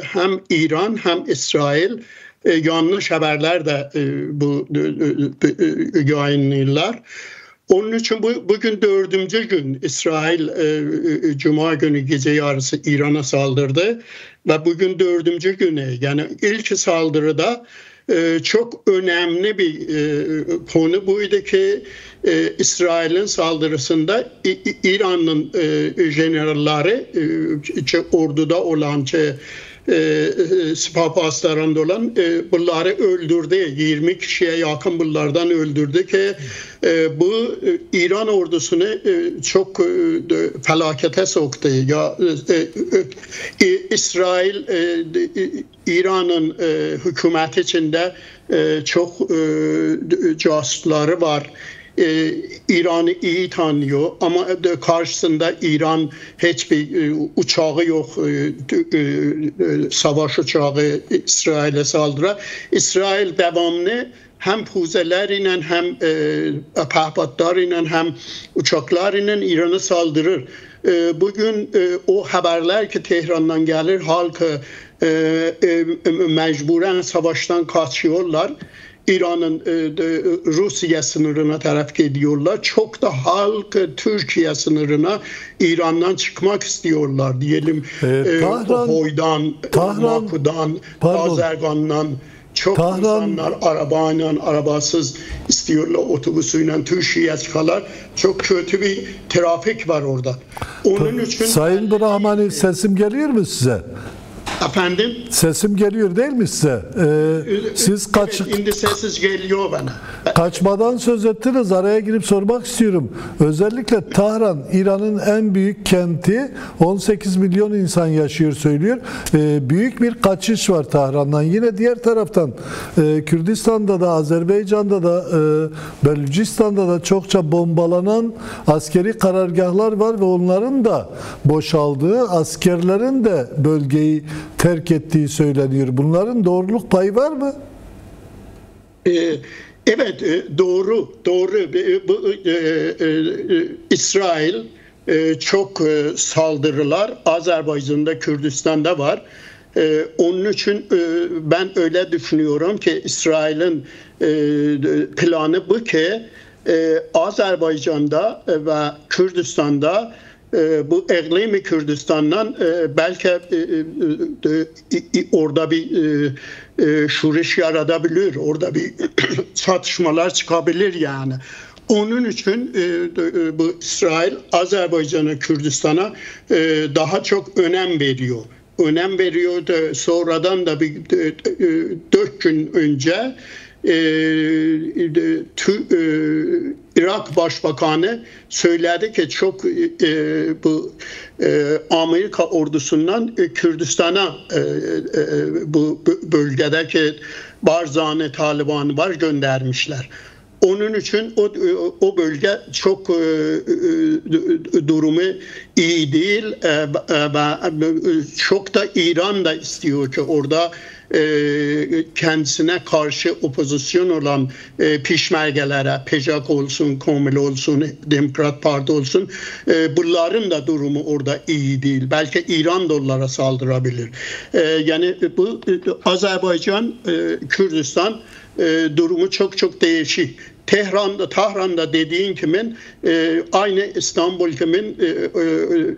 hem İran hem İsrail yanlış haberler de bu yayınlıyorlar. Onun için bugün 4. gün İsrail Cuma günü gece yarısı İran'a saldırdı ve bugün 4. günü, yani ilk saldırıda çok önemli bir konu buydu ki İsrail'in saldırısında İran'ın generalleri, orduda olan spapaslarında olan bunları öldürdü. 20 kişiye yakın bunlardan öldürdü ki bu İran ordusunu çok felakete soktu. Ya İsrail İran'ın hükümeti içinde çok casusları var. İran'ı iyi tanıyor ama karşısında İran hiçbir uçağı yok, savaş uçağı İsrail'e saldıra. İsrail devamlı hem füzelerle hem pehpatlarla hem uçaklarla İran'a saldırır. Bugün o haberler ki Tehran'dan gelir, halkı mecburen savaştan kaçıyorlar. İran'ın Rusya sınırına taraf gidiyorlar. Çok da halk Türkiye sınırına İran'dan çıkmak istiyorlar diyelim. Hoy'dan, Baku'dan, Azerbaycan'dan çok insanlar arabayla, arabasız istiyorlar, otobüsüyle Türkiye'ye çıkarlar. Çok kötü bir trafik var orada. Onun için Sayın Brahmani, sesim geliyor mu size? Efendim? Sesim geliyor değil mi size? Siz şimdi sessiz geliyor bana. Kaçmadan söz ettiniz. Araya girip sormak istiyorum. Özellikle Tahran, İran'ın en büyük kenti. 18 milyon insan yaşıyor söylüyor. Büyük bir kaçış var Tahran'dan. Yine diğer taraftan Kürdistan'da da, Azerbaycan'da da, Belucistan'da da çokça bombalanan askeri karargahlar var ve onların da boşaldığı, askerlerin de bölgeyi terk ettiği söyleniyor. Bunların doğruluk payı var mı? Evet, doğru. İsrail çok saldırılar Azerbaycan'da, Kürdistan'da var. Onun için ben öyle düşünüyorum ki İsrail'in planı bu ki Azerbaycan'da ve Kürdistan'da bu iklimi Kürdistan'dan belki orada bir şuriş yaratabilir, orada bir çatışmalar çıkabilir yani. Onun için bu İsrail Azerbaycan'a, Kürdistan'a daha çok önem veriyor. Önem veriyor da sonradan da bir 4 gün önce Irak Başbakanı söyledi ki çok bu Amerika ordusundan Kürdistan'a bu bölgedeki Barzani Taliban'ı var göndermişler. Onun için o bölge çok durumu iyi değil ve çok da İran da istiyor ki orada kendisine karşı opozisyon olan peşmergelere, PJAK olsun, Komil olsun, Demokrat Parti olsun, bunların da durumu orada iyi değil. Belki İran da onlara saldırabilir. Yani bu Azerbaycan, Kürdistan durumu çok değişik. Tahran'da dediğin kimin aynı İstanbul kimin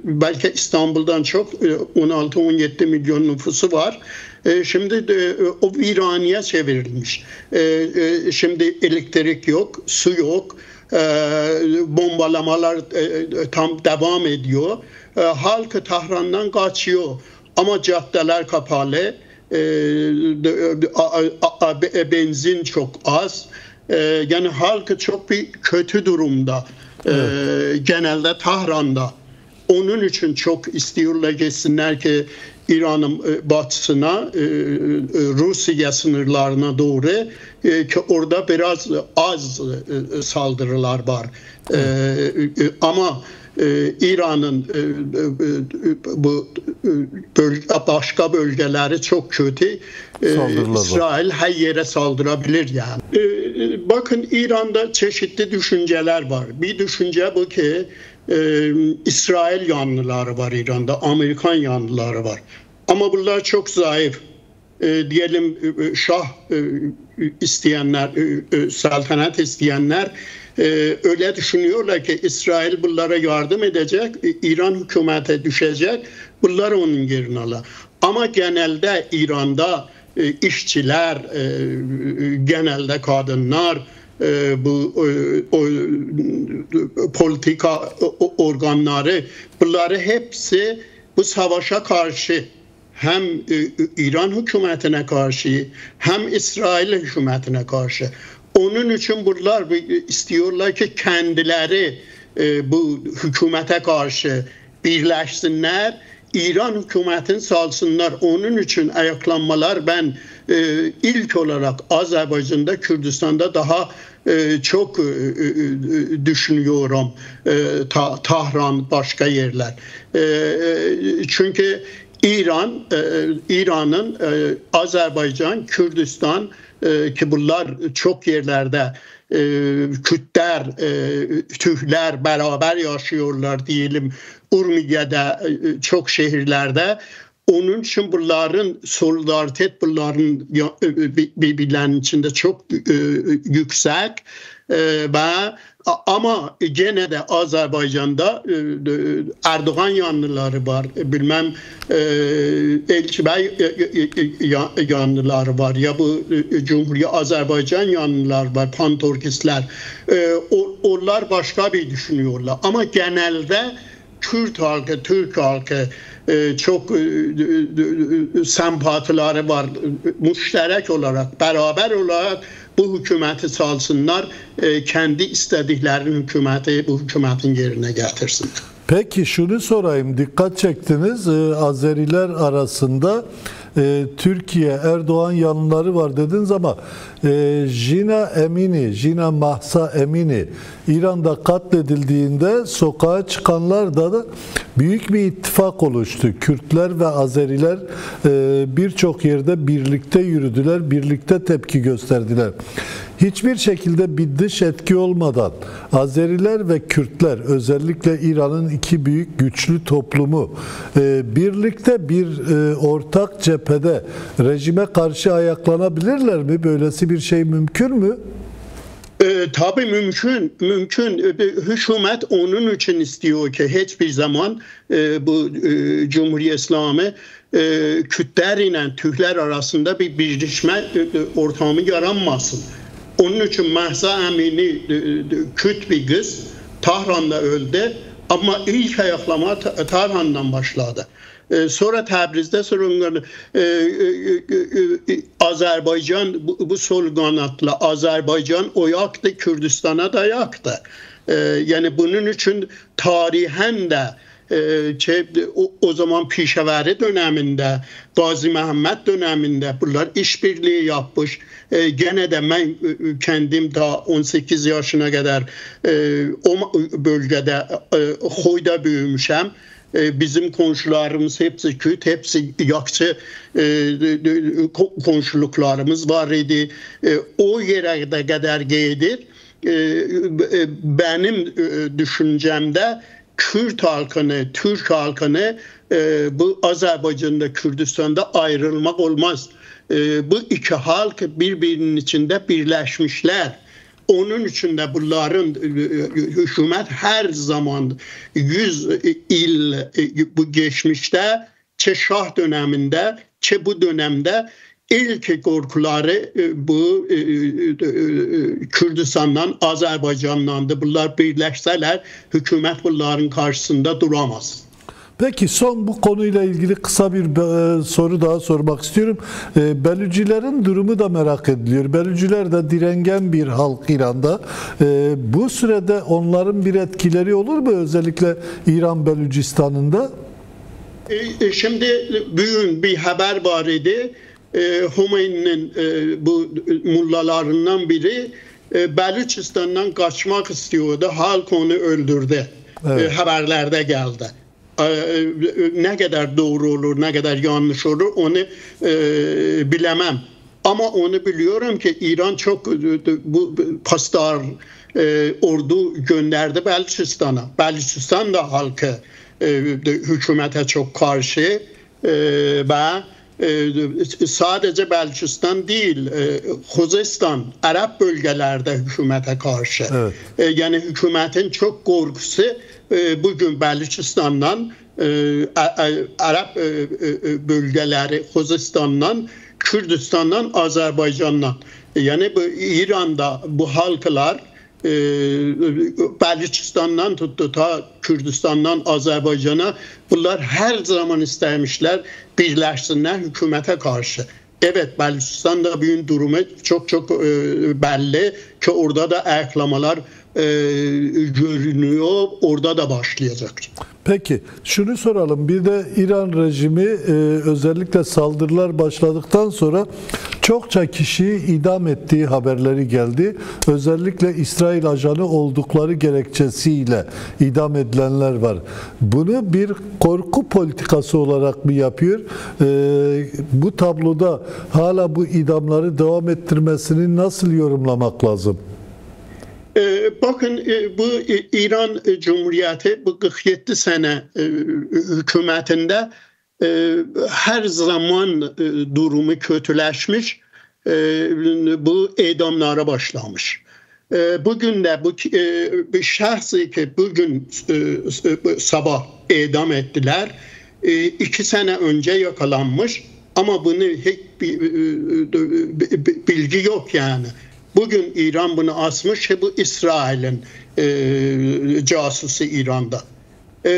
belki İstanbul'dan çok 16-17 milyon nüfusu var. Şimdi o viraniye çevrilmiş. Şimdi elektrik yok, su yok, bombalamalar tam devam ediyor. Halk Tahran'dan kaçıyor ama caddeler kapalı, benzin çok az. Yani halk çok bir kötü durumda. Genelde Tahran'da. Onun için çok istiyorlar geçsinler ki İran'ın batısına, Rusya sınırlarına doğru ki orada biraz az saldırılar var. Ama İran'ın bu başka bölgeleri çok kötü. İsrail her yere saldırabilir yani. Bakın İran'da çeşitli düşünceler var. Bir düşünce bu ki İsrail yanlıları var İran'da, Amerikan yanlıları var. Ama bunlar çok zayıf. Diyelim şah isteyenler, saltanat isteyenler öyle düşünüyorlar ki İsrail bunlara yardım edecek, İran hükümete düşecek, bunlar onun yerini alır. Ama genelde İran'da işçiler, genelde kadınlar, bu politika organları, bunları hepsi bu savaşa karşı, hem İran hükümetine karşı hem İsrail hükümetine karşı. Onun için bunlar istiyorlar ki kendileri bu hükümete karşı birleşsinler, İran hükümetini salsınlar. Onun için ayaklanmalar ben ilk olarak Azerbaycan'da, Kürdistan'da daha çok düşünüyorum. Tahran, başka yerler. Çünkü İran'ın Azerbaycan, Kürdistan ki bunlar çok yerlerde Kürtler, Türkler beraber yaşıyorlar diyelim. Urmiye'de, çok şehirlerde. Onun için bunların solidaritet, bunların birbirlerinin içinde çok yüksek ve ama gene de Azerbaycan'da Erdoğan yanlıları var. Bilmem Elçi Bey yanlıları var. Ya bu Cumhuriyet Azerbaycan yanlılar var. Panturkistler. Onlar başka bir düşünüyorlar. Ama genelde Kürt halkı, Türk halkı çok sempatileri var. Müşterek olarak, beraber olarak bu hükümeti salsınlar, kendi istediklerini bu hükümetin yerine getirsin. Peki şunu sorayım, dikkat çektiniz, Azeriler arasında Türkiye, Erdoğan yanlıları var dediniz ama Jina Mahsa Emini İran'da katledildiğinde sokağa çıkanlar da büyük bir ittifak oluştu. Kürtler ve Azeriler birçok yerde birlikte yürüdüler, birlikte tepki gösterdiler. Hiçbir şekilde bir dış etki olmadan Azeriler ve Kürtler, özellikle İran'ın iki büyük güçlü toplumu birlikte bir ortak cephede rejime karşı ayaklanabilirler mi? Böylesi bir şey mümkün mü? Tabii mümkün. Hükümet onun için istiyor ki hiçbir zaman bu Cumhuriyet İslamı Kürtler ile Türkler arasında bir birleşme ortamı yaranmasın. Onun için Mahsa Emini Kürt bir kız, Tahran'da öldü ama ilk ayaklama Tahran'dan başladı. Sonra Təbrizdə, sonra Azerbaycan bu sol kanatlı Azerbaycan o yaktı, Kürdistan'a da yaktı. Yani bunun için tarihen de o zaman Pişəvəri döneminde, Gazi Məhəmməd döneminde bunlar işbirliği yapmış. Gene de ben kendim daha 18 yaşına kadar o bölgede Xoyda büyümüşəm. Bizim komşularımız hepsi Kürt, hepsi Yakçı komşuluklarımız var idi. O yere de kadar gelir. Benim düşüncemde Kürt halkını, Türk halkını bu Azerbaycan'da, Kürdistan'da ayrılmak olmaz. Bu iki halk birbirinin içinde birleşmişler. Onun için de bunların hükümet her zaman 100 yıl bu geçmişte, çe şah döneminde, çe bu dönemde ilk korkuları bu Kürdistan'dan, Azerbaycan'dandı. Bunlar birleşseler hükümet bunların karşısında duramaz. Peki son bu konuyla ilgili kısa bir soru daha sormak istiyorum. Belücilerin durumu da merak ediliyor. Belüciler de direngen bir halk İran'da. Bu sürede onların bir etkileri olur mu? Özellikle İran Belücistan'ında? Şimdi bugün bir haber var idi. Hümeyni'nin bu mullalarından biri Belücistan'dan kaçmak istiyordu. Halk onu öldürdü. Evet. Haberlerde geldi. Ne kadar doğru olur, ne kadar yanlış olur onu bilemem. Ama onu biliyorum ki İran çok bu pastar ordu gönderdi Belücistan'a. Belücistan da halkı hükümete çok karşı. ve sadece Belçistan değil, Xuzestan, Arap bölgelerde hükümete karşı. Evet. Yani hükümetin çok korkusu bugün Belçistan'dan, Arap bölgeleri, Xuzestan'dan, Kürdistan'dan, Azerbaycan'dan. Yani bu İran'da bu halklar Belçistan'dan tuttu ta Kürdistan'dan Azerbaycan'a, bunlar her zaman istemişler birleşsinler hükümete karşı. Evet, Belçistan'da bugün durumu çok belli ki orada da ayaklamalar görünüyor, orada da başlayacak. Peki şunu soralım, bir de İran rejimi özellikle saldırılar başladıktan sonra çokça kişiyi idam ettiği haberleri geldi. Özellikle İsrail ajanı oldukları gerekçesiyle idam edilenler var. Bunu bir korku politikası olarak mı yapıyor? Bu tabloda hala bu idamları devam ettirmesini nasıl yorumlamak lazım? Bakın, bu İran Cumhuriyeti bu 47 sene hükümetinde her zaman durumu kötüleşmiş, bu idamlara başlamış. Bugün de bu şahsı ki bugün sabah idam ettiler, 2 sene önce yakalanmış ama bunu hiç bilgi yok yani. Bugün İran bunu asmış, bu İsrail'in casusu İran'da.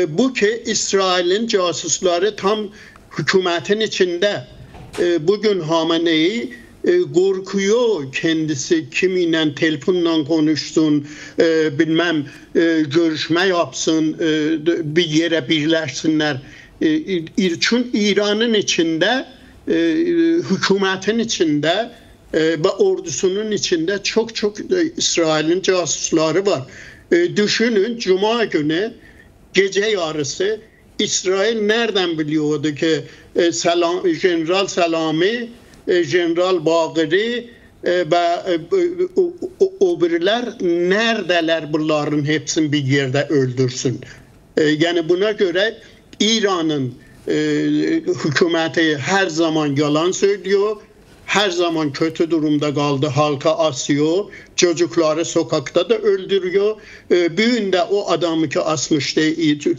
Bu ki İsrail'in casusları tam hükümetin içinde. Bugün Hamenei korkuyor kendisi, kiminle telefonla konuşsun, bilmem görüşme yapsın, bir yere birleşsinler. Çünkü İran'ın içinde, hükümetin içinde ve ordusunun içinde çok İsrail'in casusları var. Düşünün, Cuma günü gece yarısı İsrail nereden biliyordu ki General Salami, General Bagri ve öbürler neredeler, bunların hepsini bir yerde öldürsün. Yani buna göre İran'ın hükümeti her zaman yalan söylüyor. Her zaman kötü durumda kaldı, halka asıyor, çocukları sokakta da öldürüyor. Büyüğünde o adamı ki asmıştı,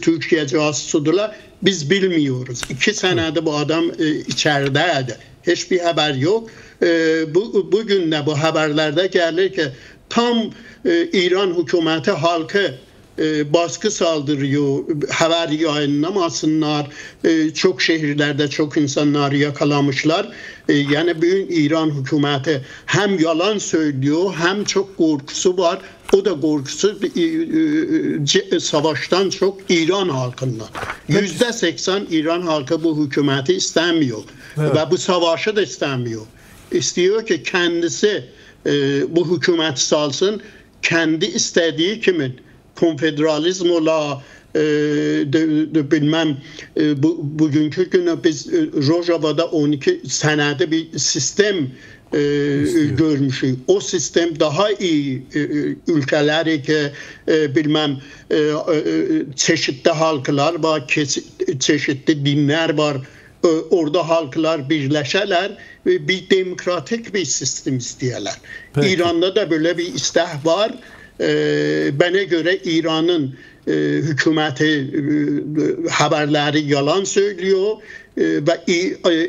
Türkiye casusudurlar, biz bilmiyoruz. 2 senede bu adam içerideydi, hiçbir haber yok. Bugün de bu haberlerde gelir ki tam İran hükümeti halkı baskı saldırıyor, haber yayınlamasınlar, çok şehirlerde çok insanları yakalamışlar. Yani bugün İran hükümeti hem yalan söylüyor hem çok korkusu var. O da korkusu savaştan çok İran halkından. %80 İran halkı bu hükümeti istemiyor. Evet. Ve bu savaşı da istemiyor. İstiyor ki kendisi bu hükümeti salsın, kendi istediği kimin? Konfederalizm ola, bilmem bugünkü günü biz Rojava'da 12 senede bir sistem görmüşük. O sistem daha iyi ülkeleri ki bilmem çeşitli halklar var, çeşitli dinler var. Orada halklar birleşerler ve bir demokratik bir sistem istiyorlar. Peki. İran'da da böyle bir istek var. Bana göre İran'ın hükümeti haberleri yalan söylüyor ve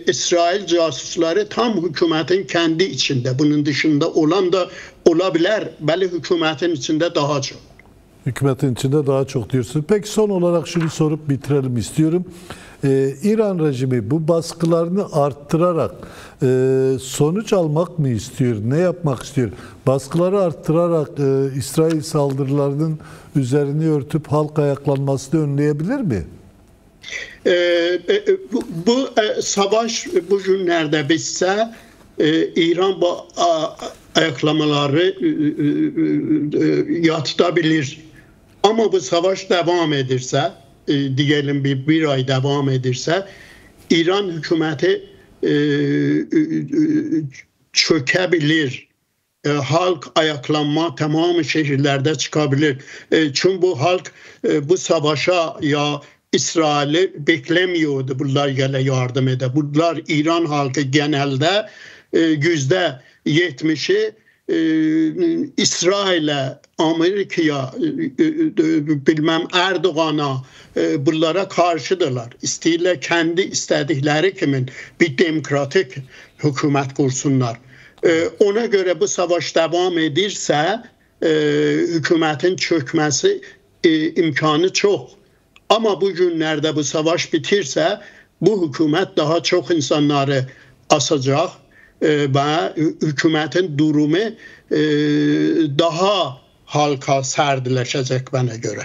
İsrail casusları tam hükümetin kendi içinde. Bunun dışında olan da olabilir. Belki hükümetin içinde daha çok. Hükümetin içinde daha çok diyorsun. Peki son olarak şunu sorup bitirelim istiyorum. İran rejimi bu baskılarını arttırarak sonuç almak mı istiyor? Ne yapmak istiyor? Baskıları arttırarak İsrail saldırılarının üzerini örtüp halk ayaklanmasını önleyebilir mi? Bu savaş bugünlerde bitse İran bu ayaklamaları yatırabilir. Ama bu savaş devam ederse, diyelim bir ay devam ederse, İran hükümeti çökebilir. Halk ayaklanma tamamı şehirlerde çıkabilir. Çünkü bu halk bu savaşa ya İsrail'i beklemiyordu bunlar gele yardım ede. Bunlar İran halkı genelde %70'i İsrail'e, Amerika'ya, bilmem Erdoğan'a, bunlara karşıdırlar. İstəyirlər kendi istedikleri kimin bir demokratik hükümet kursunlar. Ona göre bu savaş devam edirse hükümetin çökmesi imkanı çok. Ama bu günlerde bu savaş bitirse bu hükümet daha çok insanları asacak ve hükümetin durumu daha halka serdileşecek bana göre.